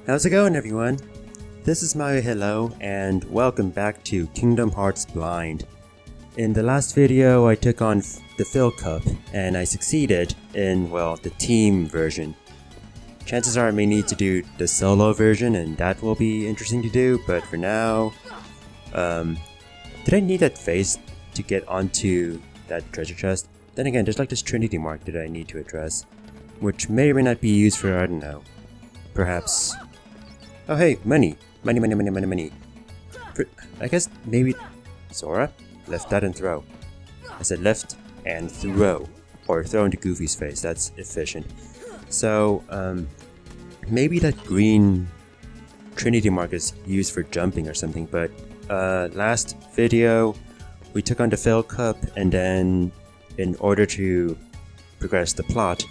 How's it going, everyone? This is Mario Hello, and welcome back to Kingdom Hearts Blind. In the last video, I took on the Phil Cup, and I succeeded in, well, the team version. Chances are I may need to do the solo version, and that will be interesting to do, but for now... did I need that face to get onto that treasure chest? Then again, there's like this Trinity mark that I need to address, which may or may not be used for, I don't know, perhaps... Oh hey, money! Money. I guess maybe... Sora? Left that and throw. I said left and throw. Or throw into Goofy's face, that's efficient. So, maybe that green Trinity mark is used for jumping or something, but last video we took on the Fail Cup, and then in order to progress the plot,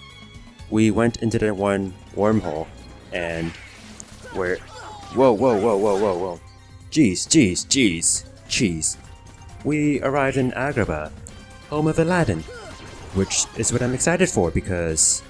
we went into that one wormhole, and where... Whoa. Jeez. We arrived in Agrabah, home of Aladdin, which is what I'm excited for because,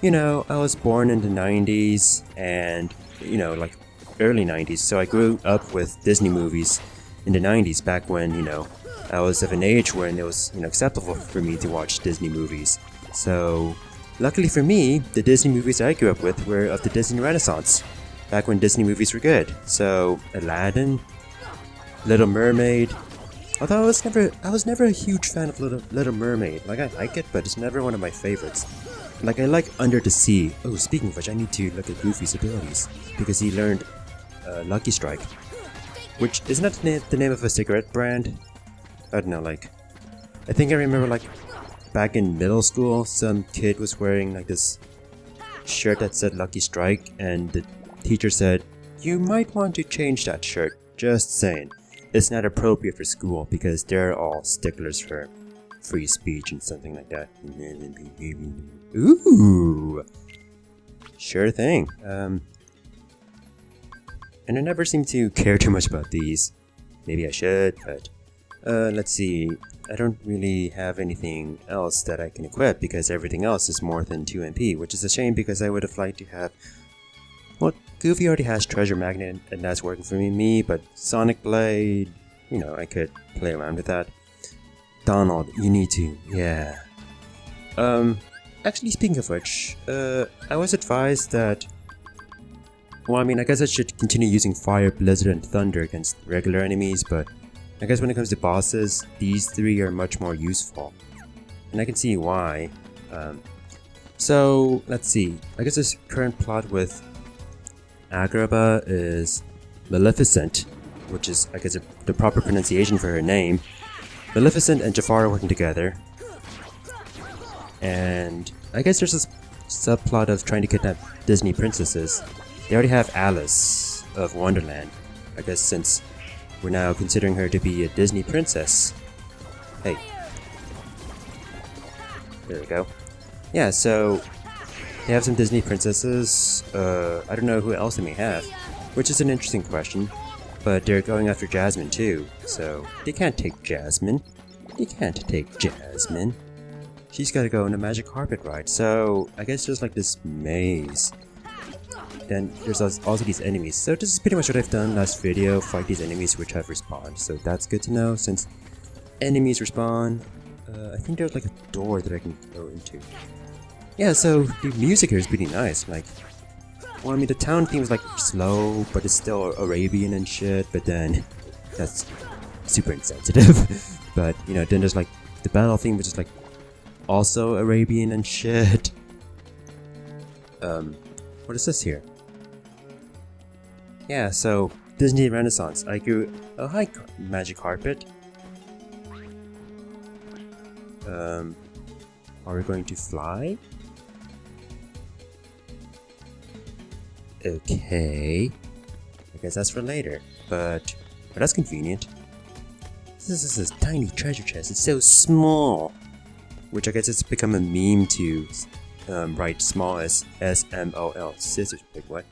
you know, I was born in the 90s and, you know, like early 90s, so I grew up with Disney movies in the 90s back when, you know, I was of an age when it was, you know, acceptable for me to watch Disney movies. So, luckily for me, the Disney movies I grew up with were of the Disney Renaissance, back when Disney movies were good. So, Aladdin, Little Mermaid. Although I was never a huge fan of Little Mermaid. Like, I like it, but it's never one of my favorites. Like, I like Under the Sea. Oh, speaking of which, I need to look at Goofy's abilities, because he learned Lucky Strike, which isn't that the name of a cigarette brand? I don't know, like, I think I remember, like, back in middle school, some kid was wearing, like, this shirt that said Lucky Strike, and the teacher said, "You might want to change that shirt, just saying. It's not appropriate for school, because they're all sticklers for free speech and something like that." Ooh! Sure thing. And I never seem to care too much about these. Maybe I should, but... let's see, I don't really have anything else that I can equip because everything else is more than 2 MP, which is a shame because I would have liked to have... Well, Goofy already has Treasure Magnet and that's working for me, but Sonic Blade, you know, I could play around with that. Donald, you need to, yeah. Actually, speaking of which, I was advised that... Well, I mean, I guess I should continue using Fire, Blizzard, and Thunder against regular enemies, but... I guess when it comes to bosses, these three are much more useful. And I can see why. So, let's see. I guess this current plot with Agrabah is Maleficent, which is, I guess, the proper pronunciation for her name. Maleficent and Jafar are working together. And I guess there's this subplot of trying to kidnap Disney princesses. They already have Alice of Wonderland. I guess since... we're now considering her to be a Disney princess. Hey. There we go. Yeah, so... they have some Disney princesses. I don't know who else they may have. Which is an interesting question. But they're going after Jasmine too. So, they can't take Jasmine. She's gotta go on a magic carpet ride. So, I guess there's like this maze. Then there's also these enemies. So this is pretty much what I've done last video, fight these enemies which have respawned. So that's good to know since enemies respawn. I think there's like a door that I can go into. Yeah, so the music here is pretty nice. Like, well, I mean the town theme is like slow, but it's still Arabian and shit. But then that's super insensitive. But you know, then there's like the battle theme, which is like also Arabian and shit. What is this here? Yeah, so Disney Renaissance. I grew... Oh, hi, magic carpet. Are we going to fly? Okay. I guess that's for later. But that's convenient. This is this tiny treasure chest. It's so small. Which I guess it's become a meme to write small as S-M-O-L. Scissors. Like what?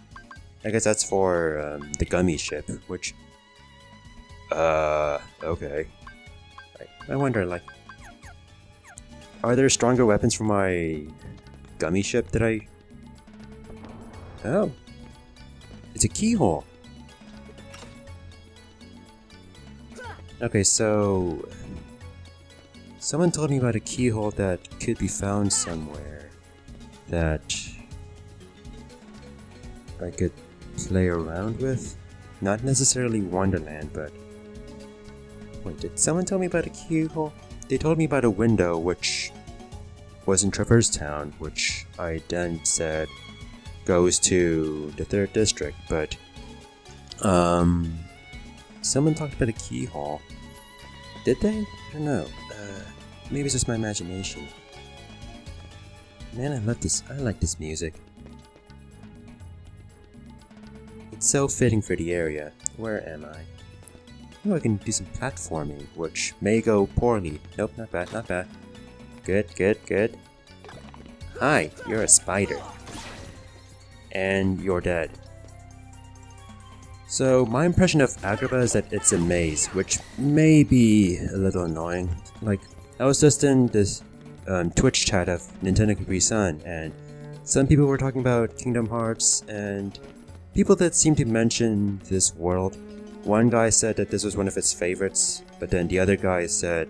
I guess that's for the gummy ship, which... okay. I wonder, like... are there stronger weapons for my gummy ship that I... Oh. It's a keyhole. Okay, so someone told me about a keyhole that could be found somewhere that I could play around with. Not necessarily Wonderland, but... Wait, did someone tell me about a keyhole? They told me about a window which was in Traverse Town, which I then said goes to the 3rd district, but someone talked about a keyhole. Did they? I don't know. Maybe it's just my imagination. Man, I like this music. It's so fitting for the area. Where am I? Oh, I can do some platforming, which may go poorly. Nope, not bad, not bad. Good, good, good. Hi, you're a spider. And you're dead. So, my impression of Agrabah is that it's a maze, which may be a little annoying. Like, I was just in this Twitch chat of Nintendo Capri Sun, and some people were talking about Kingdom Hearts, and people that seem to mention this world. One guy said that this was one of his favorites, but then the other guy said...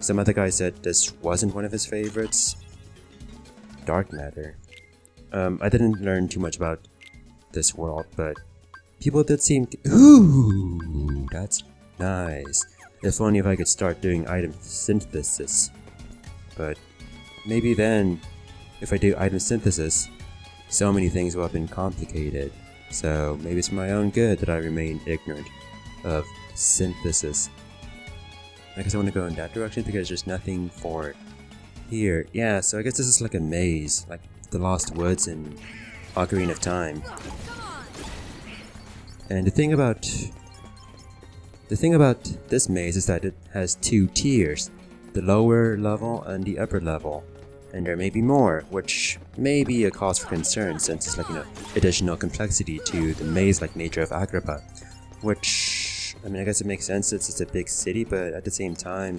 Some other guy said this wasn't one of his favorites. Dark matter. I didn't learn too much about this world, but people did seem to... Ooh, that's nice. If only if I could start doing item synthesis. But maybe then, if I do item synthesis, so many things will have been complicated. So maybe it's for my own good that I remain ignorant of synthesis. I guess I want to go in that direction because there's nothing for here. Yeah, so I guess this is like a maze, like the Lost Woods and Ocarina of Time. And the thing about this maze is that it has 2 tiers, the lower level and the upper level. And there may be more, which may be a cause for concern since it's like, additional complexity to the maze-like nature of Agrabah. Which, I mean, I guess it makes sense since it's a big city, but at the same time,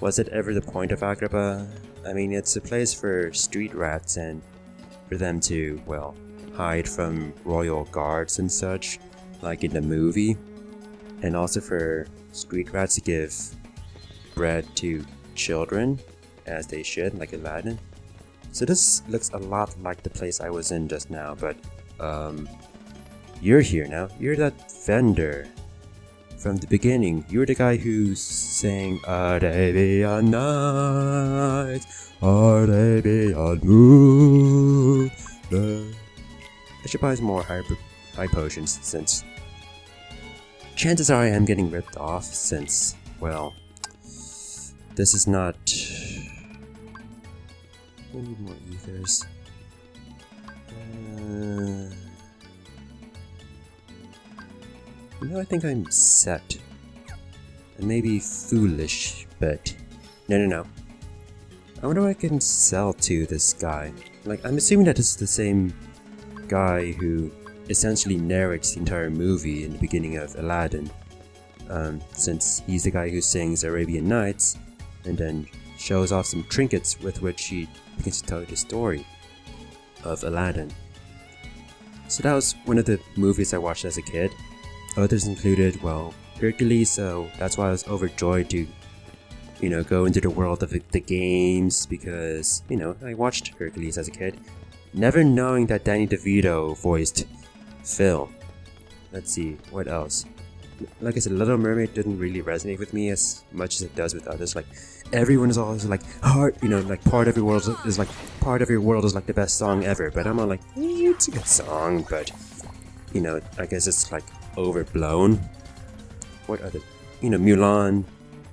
was it ever the point of Agrabah? I mean, it's a place for street rats and for them to, well, hide from royal guards and such, like in the movie. And also for street rats to give bread to children, as they should, like Aladdin. So this looks a lot like the place I was in just now, but you're here now. You're that vendor from the beginning. You're the guy who's saying Arabian Nights, Arabian Moon. I should buy some more high potions since chances are I am getting ripped off since, well, this is not... We need more ethers. I think I'm set. I may be foolish, but... No. I wonder what I can sell to this guy. Like, I'm assuming that this is the same guy who essentially narrates the entire movie in the beginning of Aladdin. Since he's the guy who sings Arabian Nights, and then shows off some trinkets with which he begins to tell you the story of Aladdin. So that was one of the movies I watched as a kid. Others included, well, Hercules, so that's why I was overjoyed to, go into the world of the games, because, I watched Hercules as a kid, never knowing that Danny DeVito voiced Phil. Let's see, what else? Like I said, Little Mermaid didn't really resonate with me as much as it does with others. Like, everyone is always like, like part of your world is like the best song ever. But I'm all like, it's a good song, but I guess it's like overblown. What other, Mulan,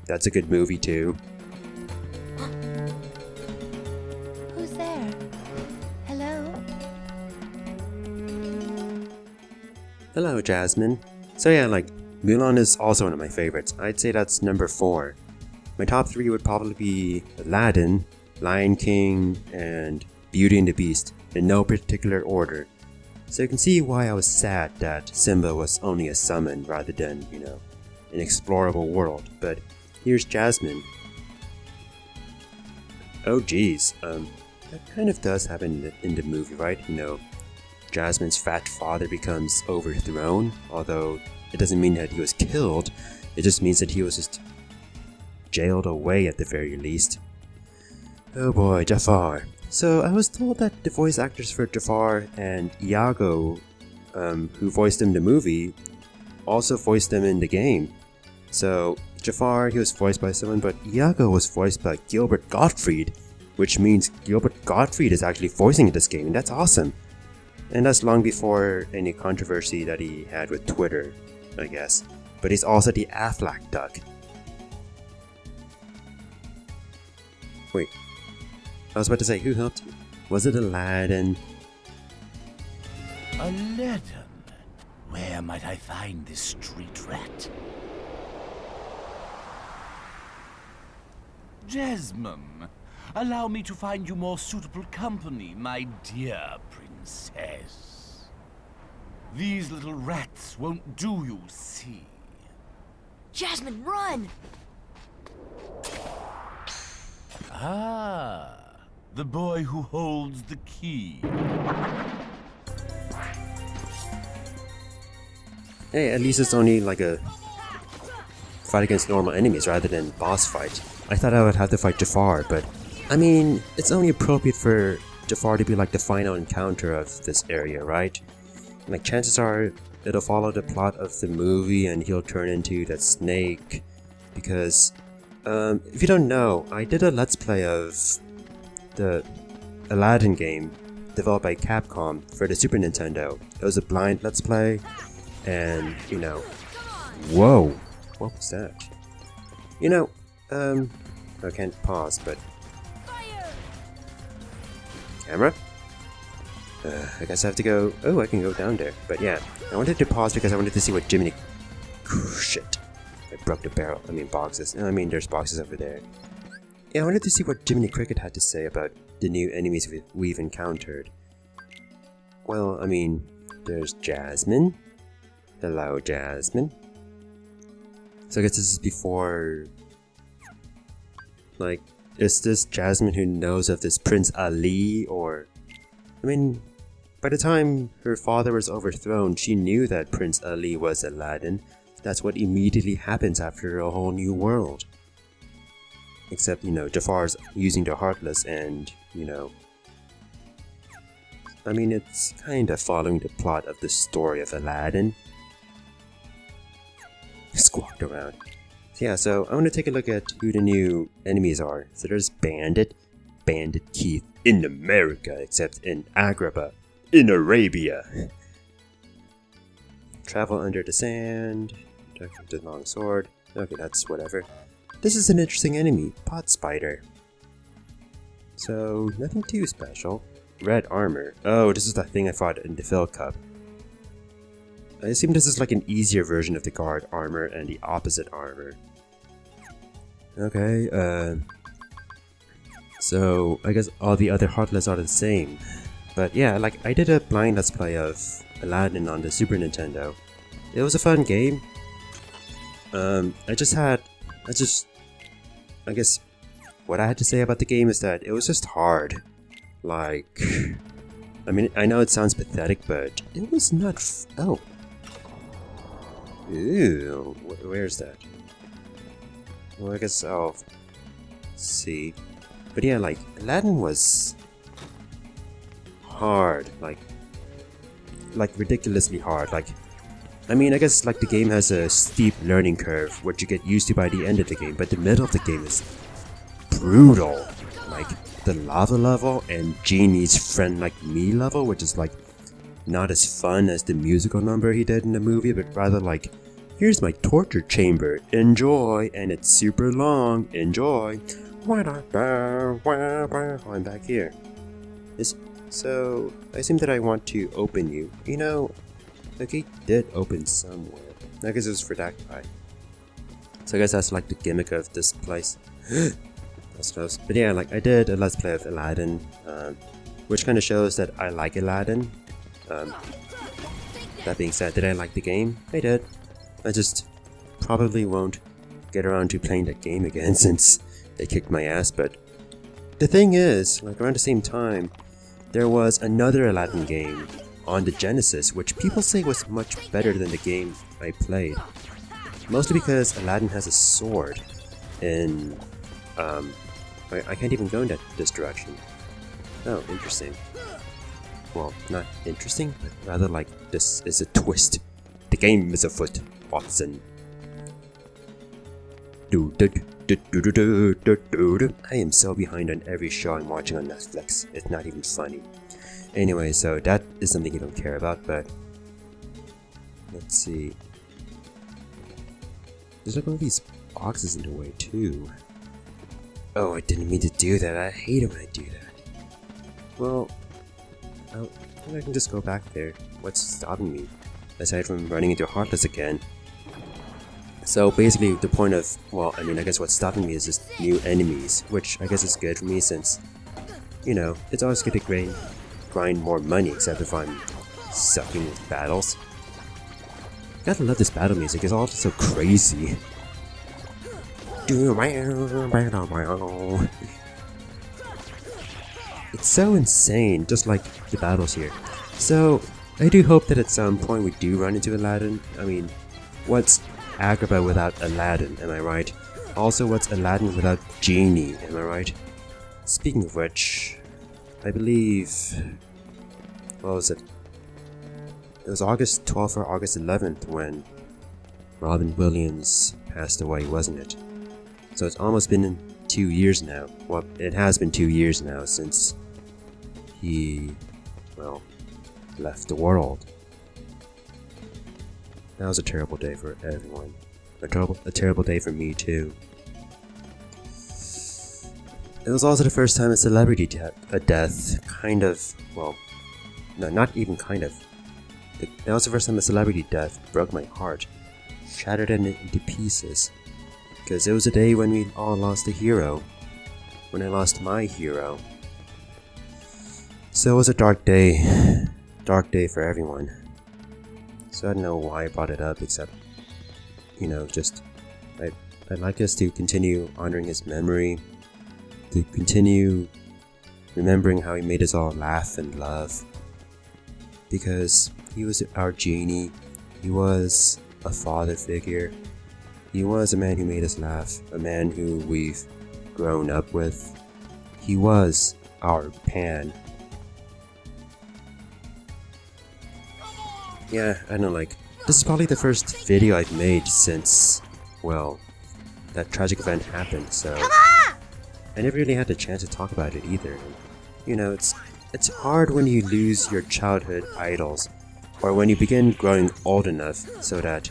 that's a good movie too. Who's there? Hello? Hello, Jasmine. So yeah, like, Mulan is also one of my favorites. I'd say that's number 4. My top 3 would probably be Aladdin, Lion King, and Beauty and the Beast, in no particular order. So you can see why I was sad that Simba was only a summon rather than, an explorable world. But here's Jasmine. Oh geez, that kind of does happen in the movie, right? Jasmine's fat father becomes overthrown, although it doesn't mean that he was killed, it just means that he was just jailed away at the very least. Oh boy, Jafar. So I was told that the voice actors for Jafar and Iago, who voiced him in the movie, also voiced him in the game. So Jafar, he was voiced by someone, but Iago was voiced by Gilbert Gottfried, which means Gilbert Gottfried is actually voicing this game, and that's awesome. And that's long before any controversy that he had with Twitter, I guess. But he's also the Aflac duck. Wait, I was about to say, who helped you? Was it Aladdin? Aladdin? Where might I find this street rat? Jasmine, allow me to find you more suitable company, my dear princess. These little rats won't do, you see. Jasmine, run! Ah, the boy who holds the key. Hey, at least it's only like a fight against normal enemies rather than boss fight. I thought I would have to fight Jafar, but I mean, it's only appropriate for Jafar to be like the final encounter of this area, right? Like, chances are it'll follow the plot of the movie and he'll turn into that snake. Because, if you don't know, I did a Let's Play of the Aladdin game developed by Capcom for the Super Nintendo. It was a blind Let's Play, and, you know, whoa, what was that? You know, I can't pause, but... Camera? I guess I have to go... Oh, I can go down there. But yeah, I wanted to pause because I wanted to see what Jiminy... Shit. I broke the barrel. I mean, boxes. I mean, there's boxes over there. Yeah, I wanted to see what Jiminy Cricket had to say about the new enemies we've encountered. Well, I mean, there's Jasmine. Hello, Jasmine. So I guess this is before... Like, is this Jasmine who knows of this Prince Ali, or... I mean, by the time her father was overthrown, she knew that Prince Ali was Aladdin. That's what immediately happens after a whole new world. Except, you know, Jafar's using the Heartless and, you know... I mean, it's kind of following the plot of the story of Aladdin. Squawked around. Yeah, so I want to take a look at who the new enemies are. So there's Bandit Keith in America, except in Agrabah, in Arabia. Travel under the sand, the long sword. Okay, that's whatever. This is an interesting enemy, Pot Spider. So, nothing too special. Red armor. Oh, this is the thing I fought in the Phil Cup. I assume this is like an easier version of the guard armor and the opposite armor. Okay, so I guess all the other Heartless are the same. But yeah, like, I did a blind Let's Play of Aladdin on the Super Nintendo. It was a fun game. I guess what I had to say about the game is that it was just hard. Like, I mean, I know it sounds pathetic, but it was not oh. Ew, where's that? Well, I guess I'll see. But yeah, like, Aladdin was hard, like ridiculously hard. Like, I mean, I guess like the game has a steep learning curve, which you get used to by the end of the game, but the middle of the game is brutal. Like, the lava level and Genie's friend like me level, which is like not as fun as the musical number he did in the movie, but rather like, here's my torture chamber, enjoy, and it's super long, enjoy. I'm back here. So, I assume that I want to open you. You know, the gate did open somewhere. I guess it was for that guy. So I guess that's like the gimmick of this place. That's close. But yeah, like, I did a Let's Play of Aladdin, which kind of shows that I like Aladdin. That being said, did I like the game? I did. I just probably won't get around to playing that game again since they kicked my ass, but the thing is, like, around the same time, there was another Aladdin game on the Genesis, which people say was much better than the game I played. Mostly because Aladdin has a sword, and I can't even go in this direction. Oh, interesting. Well, not interesting, but rather like this is a twist. The game is afoot, Watson. I am so behind on every show I'm watching on Netflix. It's not even funny. Anyway, so that is something you don't care about, but let's see. There's like one of these boxes in the way too. Oh, I didn't mean to do that. I hate it when I do that. Well, I can just go back there. What's stopping me? Aside from running into Heartless again. So basically the point of, well, I mean, I guess what's stopping me is just new enemies, which I guess is good for me since, you know, it's always good to grind more money, except if I'm sucking with battles. Gotta love this battle music, it's all so crazy. It's so insane, just like the battles here. So, I do hope that at some point we do run into Aladdin. I mean, what's Agrabah without Aladdin, am I right? Also, what's Aladdin without Genie, am I right? Speaking of which, I believe... what was it? It was August 12th or August 11th when Robin Williams passed away, wasn't it? So it's almost been 2 years now. Well, it has been 2 years now since he, well, left the world. That was a terrible day for everyone. A terrible day for me too. It was also the first time a celebrity death kind of, well, no, not even kind of. That was the first time a celebrity death broke my heart, shattered it into pieces. Because it was a day when we all lost a hero. When I lost my hero. So it was a dark day. Dark day for everyone. So I don't know why I brought it up, except, you know, just, I'd like us to continue honoring his memory, to continue remembering how he made us all laugh and love, because he was our genie, he was a father figure, he was a man who made us laugh, a man who we've grown up with, he was our Pan. Yeah, I don't know, like, this is probably the first video I've made since, well, that tragic event happened, so I never really had the chance to talk about it either. You know, it's hard when you lose your childhood idols, or when you begin growing old enough so that,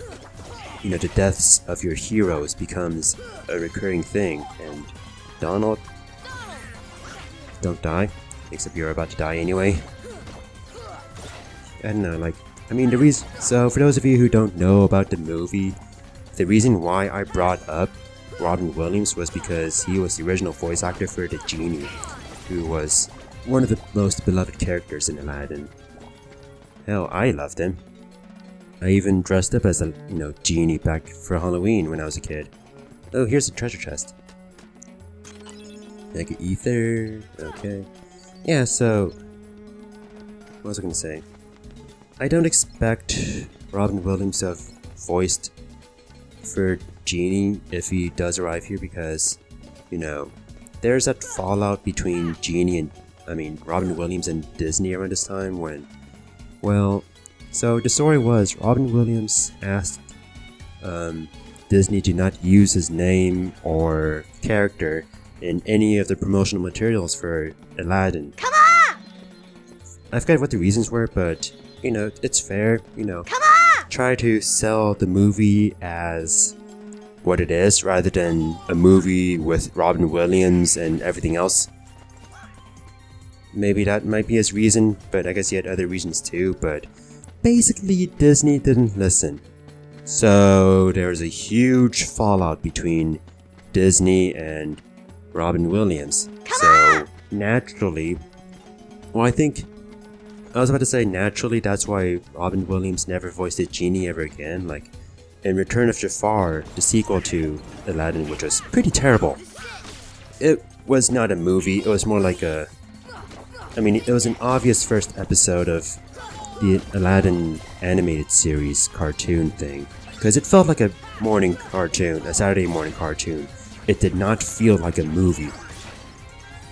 you know, the deaths of your heroes becomes a recurring thing, and Donald, don't die, except you're about to die anyway. I don't know, like, I mean, so for those of you who don't know about the movie, the reason why I brought up Robin Williams was because he was the original voice actor for the Genie, who was one of the most beloved characters in Aladdin. Hell, I loved him. I even dressed up as a, you know, genie back for Halloween when I was a kid. Oh, here's a treasure chest. Like ether, okay. Yeah, so, what was I gonna say? I don't expect Robin Williams to have voiced for Genie if he does arrive here because, you know, there's that fallout between Genie and, Robin Williams and Disney around this time when, well, so the story was Robin Williams asked Disney to not use his name or character in any of the promotional materials for Aladdin. Come on! I forget what the reasons were, but, you know, it's fair, you know. Come on! Try to sell the movie as what it is rather than a movie with Robin Williams and everything else. Maybe that might be his reason, but I guess he had other reasons too, but basically Disney didn't listen. So there was a huge fallout between Disney and Robin Williams. So naturally, well, I was about to say naturally that's why Robin Williams never voiced a genie ever again. Like in Return of Jafar, the sequel to Aladdin, which was pretty terrible. It was not a movie, it was more like it was an obvious first episode of the Aladdin animated series cartoon thing, because it felt like a morning cartoon, a Saturday morning cartoon. It did not feel like a movie.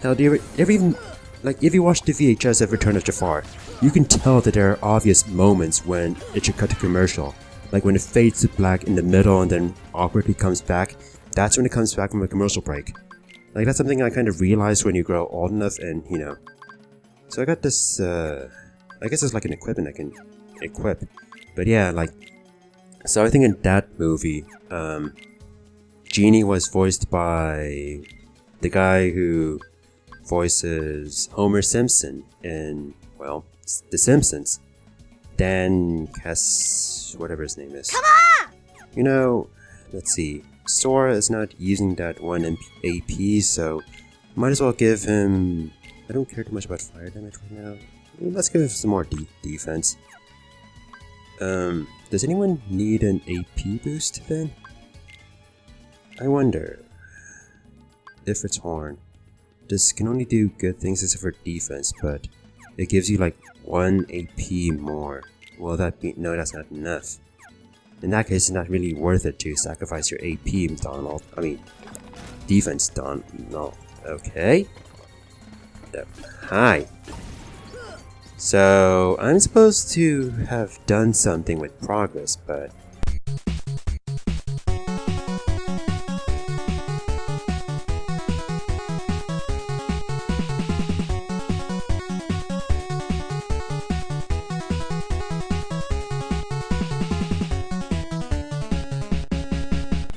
Now, do you ever even, like, if you watch the VHS of Return of Jafar, you can tell that there are obvious moments when it should cut to commercial. Like when it fades to black in the middle and then awkwardly comes back. That's when it comes back from a commercial break. Like, that's something I kind of realized when you grow old enough and, you know. So I got this, I guess it's like an equipment I can equip. But yeah, like, so I think in that movie, Genie was voiced by the guy who voices Homer Simpson in, well, The Simpsons. Dan Cass, whatever his name is. Come on! You know, let's see. Sora is not using that one AP, so might as well give him... I don't care too much about fire damage right now. Let's give him some more defense. Does anyone need an AP boost then? I wonder if it's Horn. This can only do good things except for defense, but it gives you like 1 AP more. Will that be... No, that's not enough. In that case, it's not really worth it to sacrifice your AP, Donald. I mean, defense, Donald. Okay. Hi. So, I'm supposed to have done something with progress, but...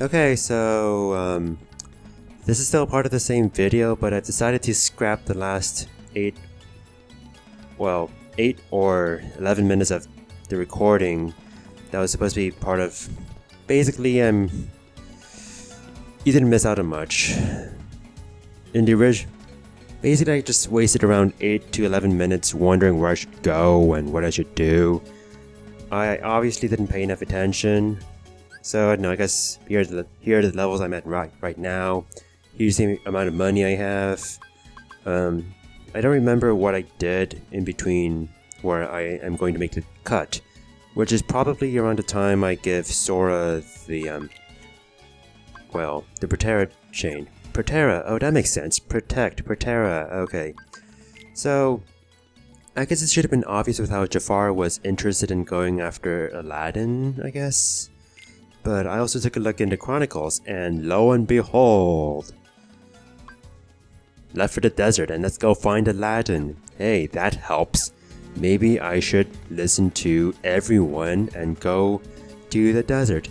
Okay, so, this is still part of the same video, but I've decided to scrap the last 8 or 11 minutes of the recording that was supposed to be part of... Basically, you didn't miss out on much. In the original... Basically, I just wasted around 8 to 11 minutes wondering where I should go and what I should do. I obviously didn't pay enough attention. So, I don't know, I guess here are the levels I'm at right now. Here's the amount of money I have. I don't remember what I did in between where I am going to make the cut, which is probably around the time I give Sora the, the Protera chain. Protera, oh, that makes sense. Protera, okay. So, I guess it should have been obvious with how Jafar was interested in going after Aladdin, I guess. But I also took a look into Chronicles, and lo and behold, left for the desert and let's go find Aladdin. Hey, that helps. Maybe I should listen to everyone and go to the desert.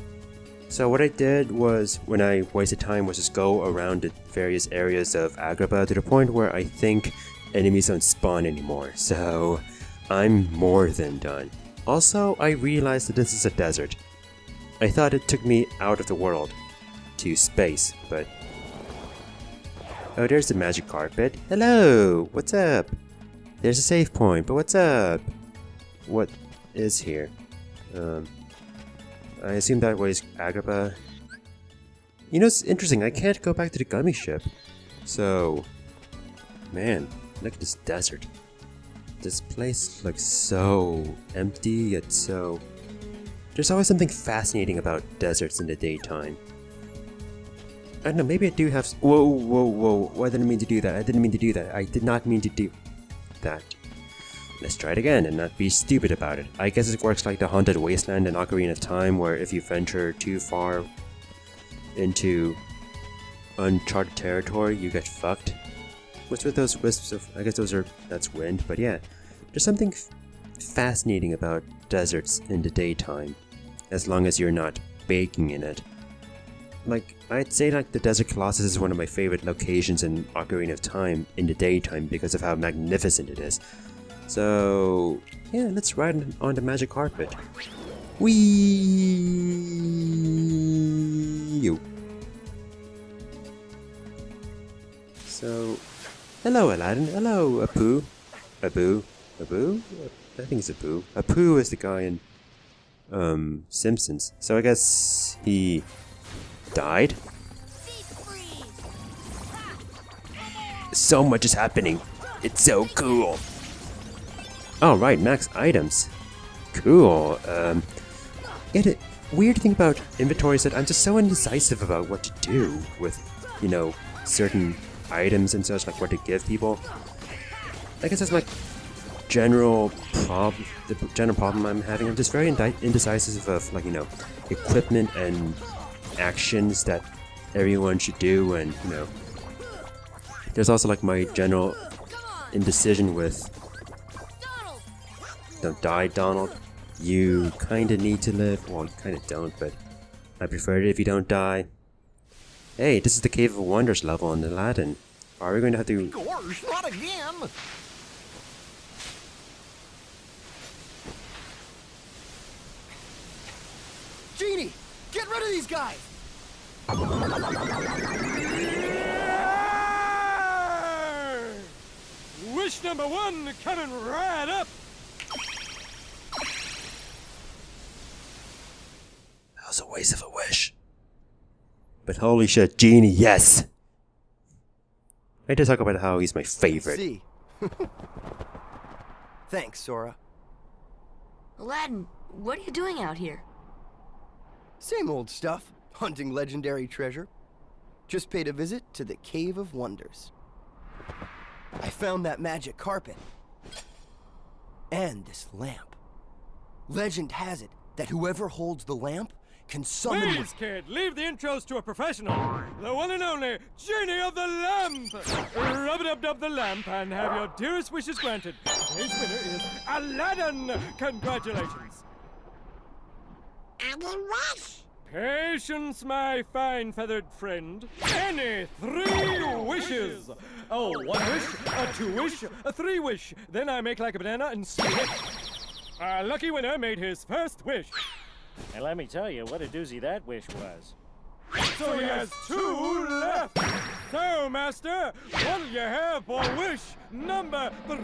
So what I did was, when I wasted time, was just go around the various areas of Agrabah to the point where I think enemies don't spawn anymore. So I'm more than done. Also, I realized that this is a desert. I thought it took me out of the world to space, but... Oh, there's the magic carpet. Hello! What's up? There's a save point, but what's up? What is here? I assume that was Agrabah. You know, it's interesting, I can't go back to the gummy ship. So... Man, look at this desert. This place looks so empty, yet so... There's always something fascinating about deserts in the daytime. I don't know, maybe I do have... Whoa, I didn't mean to do that. I didn't mean to do that. I did not mean to do that. Let's try it again and not be stupid about it. I guess it works like the Haunted Wasteland in Ocarina of Time, where if you venture too far into uncharted territory, you get fucked. What's with those wisps of... I guess that's wind, but yeah. There's something fascinating about deserts in the daytime, as long as you're not baking in it. Like, I'd say like the Desert Colossus is one of my favorite locations in Ocarina of Time in the daytime because of how magnificent it is. So, yeah, let's ride on the magic carpet. Whee! So, hello Aladdin, hello Apu. Abu? I think it's Apu. Apu is the guy in Simpsons. So I guess he died? So much is happening. It's so cool. Alright, max items. cool. Yeah, the weird thing about inventory is that I'm just so indecisive about what to do with, you know, certain items and such, like what to give people. I guess that's my general problem. The general problem I'm having. I'm just very indecisive of, like, you know, equipment and actions that everyone should do, and you know, there's also like my general indecision with. Don't die, Donald. You kinda need to live. Well, you kinda don't, but I prefer it if you don't die. Hey, this is the Cave of Wonders level in Aladdin. Are we going to have to... Gosh, not again! Genie, get rid of these guys! Wish number 1 coming right up! That was a waste of a wish. But holy shit, Genie, yes! I did talk about how he's my favorite. See. Thanks, Sora. Aladdin, what are you doing out here? Same old stuff. Hunting legendary treasure. Just paid a visit to the Cave of Wonders. I found that magic carpet. And this lamp. Legend has it that whoever holds the lamp can summon... Please, kid, leave the intros to a professional. The one and only Genie of the Lamp. Rub-a-dub-dub the lamp and have your dearest wishes granted. Today's winner is Aladdin. Congratulations. Aladdin what? Patience, my fine feathered friend. Any 3 wishes. Oh, 1 wish, a 2 wish, a 3 wish. Then I make like a banana and spin it. Our lucky winner made his first wish. And let me tell you what a doozy that wish was. So he has 2 left. So, Master, what'll you have for wish number 2?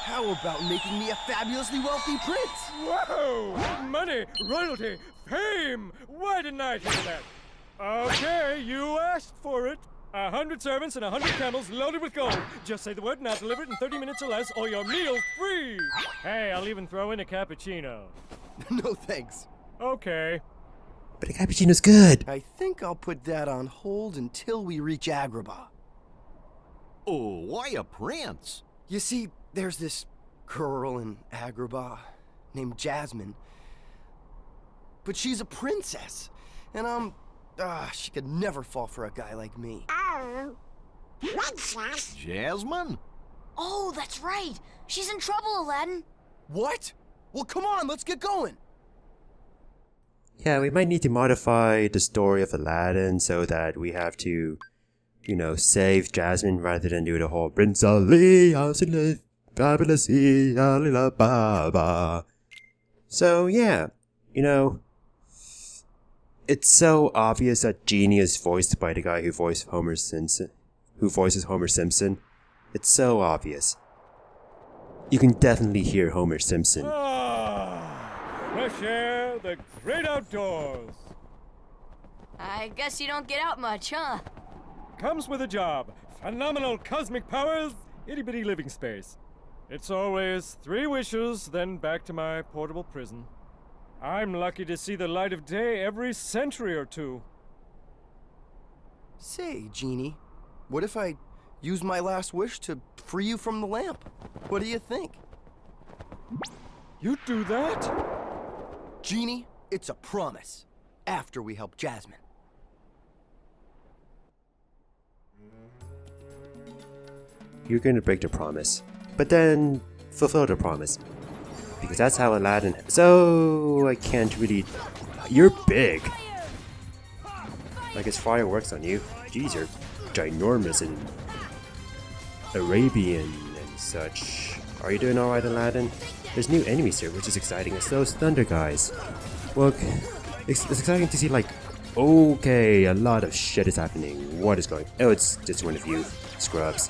How about making me a fabulously wealthy prince? Whoa! Money, royalty, fame! Why didn't I hear that? Okay, you asked for it. 100 servants and 100 camels loaded with gold. Just say the word and I'll deliver it in 30 minutes or less, or your meal's free! Hey, I'll even throw in a cappuccino. No thanks. Okay. But a cappuccino's good! I think I'll put that on hold until we reach Agrabah. Oh, why a prince? You see, there's this girl in Agrabah named Jasmine. But she's a princess. And she could never fall for a guy like me. Oh, princess? Jasmine? Oh, that's right. She's in trouble, Aladdin. What? Well, come on, let's get going. Yeah, we might need to modify the story of Aladdin so that we have to, you know, save Jasmine rather than do the whole Prince Ali, fabulously, Alibaba. So, yeah, you know, it's so obvious that Genie is voiced by the guy who voices Homer Simpson. It's so obvious. You can definitely hear Homer Simpson. Fresh air, the great outdoors. I guess you don't get out much, huh? Comes with a job. Phenomenal cosmic powers, itty-bitty living space. It's always 3 wishes, then back to my portable prison. I'm lucky to see the light of day every century or 2. Say, Genie, what if I use my last wish to free you from the lamp? What do you think? You do that? Genie, it's a promise. After we help Jasmine. You're gonna break the promise, but then fulfill the promise. Because that's how Aladdin... So, I can't really... You're big! Like his fire works on you. Jeez, you're ginormous and Arabian and such. Are you doing alright, Aladdin? There's new enemies here, which is exciting. It's those thunder guys. Look, it's exciting to see, like... Okay, a lot of shit is happening. What is going... Oh, it's just one of you scrubs.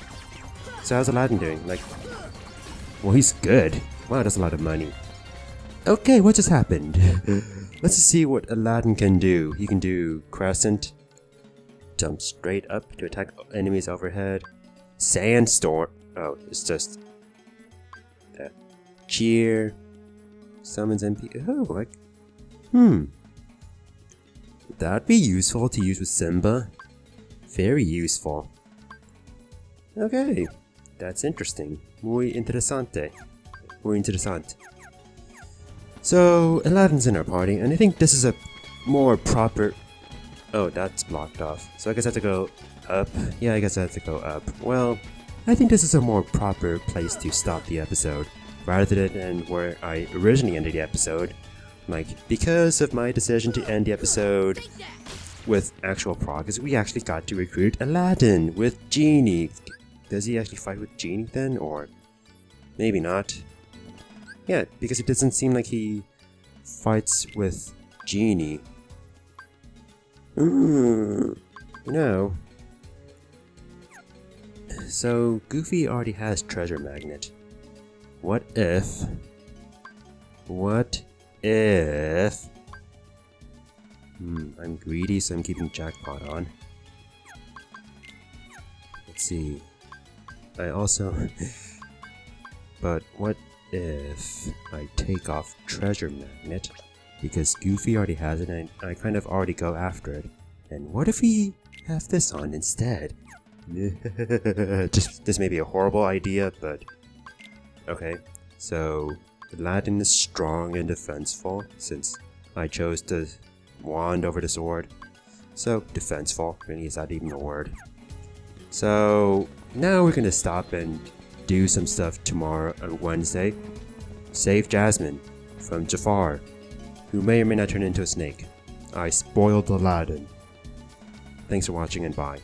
So how's Aladdin doing? Like... Well, he's good. Wow, that's a lot of money. Okay, what just happened? Let's see what Aladdin can do. He can do Crescent. Jump straight up to attack enemies overhead. Sandstorm. Oh, it's just cheer, summons MP. Oh, like, that'd be useful to use with Simba. Very useful. Okay, that's interesting. Muy interesante. Muy interesante. So, Aladdin's in our party, and I think this is a more proper... Oh, that's blocked off. So I guess I have to go up. Yeah, I guess I have to go up. Well, I think this is a more proper place to stop the episode, rather than where I originally ended the episode. Like, because of my decision to end the episode with actual progress, we actually got to recruit Aladdin with Genie. Does he actually fight with Genie then, or maybe not? Yeah, because it doesn't seem like he fights with Genie. No. So, Goofy already has Treasure Magnet. What if... I'm greedy, so I'm keeping Jackpot on. Let's see. I also... But what if I take off Treasure Magnet? Because Goofy already has it and I kind of already go after it. And what if we have this on instead? This may be a horrible idea, but... Okay, so Aladdin is strong and defenseful, since I chose the wand over the sword. So, defenseful, really, is that even a word? So, now we're gonna stop and do some stuff tomorrow on Wednesday. Save Jasmine from Jafar, who may or may not turn into a snake. I spoiled Aladdin. Thanks for watching and bye.